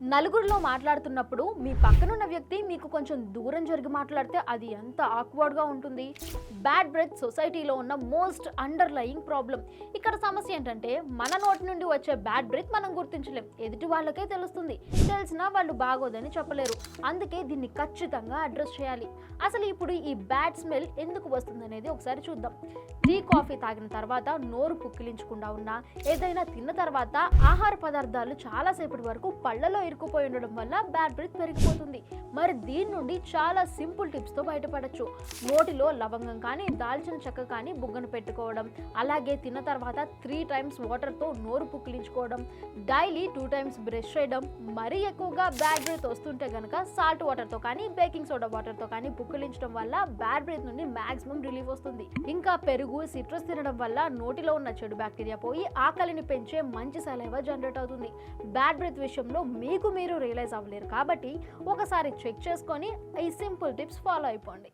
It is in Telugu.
నలుగురిలో మాట్లాడుతున్నప్పుడు మీ పక్కనున్న వ్యక్తి మీకు కొంచెం దూరం జరిగి మాట్లాడితే అది ఎంత ఆక్వర్డ్గా ఉంటుంది. బ్యాడ్ బ్రెత్ సొసైటీలో ఉన్న మోస్ట్ అండర్లయింగ్ ప్రాబ్లం. ఇక్కడ సమస్య ఏంటంటే మన నోటి నుండి వచ్చే బ్యాడ్ బ్రెత్ మనం గుర్తించలేం, ఎదుటి వాళ్ళకే తెలుస్తుంది. తెలిసినా వాళ్ళు బాగోదని చెప్పలేరు. అందుకే దీన్ని ఖచ్చితంగా అడ్రస్ చేయాలి. అసలు ఇప్పుడు ఈ బ్యాడ్ స్మెల్ ఎందుకు వస్తుంది అనేది ఒకసారి చూద్దాం. టీ కాఫీ తాగిన తర్వాత నోరు పుక్కిలించకుండా ఉన్నా, ఏదైనా తిన్న తర్వాత ఆహార పదార్థాలు చాలాసేపటి వరకు పళ్ళలో ఇరుక్కుపోయి ఉండడం వల్ల బ్యాడ్ బ్రెత్ పెరిగిపోతుంది. మరి దీని నుండి చాలా సింపుల్ టిప్స్తో బయటపడచ్చు. నోటిలో లవంగం కానీ, దాల్చిన చెక్క కానీ బుగ్గను పెట్టుకోవడం, అలాగే తిన్న తర్వాత 3 times వాటర్తో నోరు పుక్కిలించుకోవడం, డైలీ 2 times బ్రష్ చేయడం. మరీ ఎక్కువగా బ్యాడ్ బ్రెత్ వస్తుంటే కనుక సాల్ట్ వాటర్తో కానీ, బేకింగ్ సోడా వాటర్తో కానీ పుక్కిలించడం వల్ల బ్యాడ్ బ్రెత్ నుండి మాక్సిమం రిలీఫ్ వస్తుంది. ఇంకా పెరుగు, సిట్రస్ తినడం వల్ల నోటిలో ఉన్న చెడు బ్యాక్టీరియా పోయి ఆకలిని పెంచే మంచి సలైవా జనరేట్ అవుతుంది. బ్యాడ్ బ్రెత్ విషయంలో మీకు మీరు రియలైజ్ అవ్వలేరు కాబట్టి ఒకసారి చెక్ చేసుకొని ఈ సింపుల్ టిప్స్ ఫాలో అయిపోండి.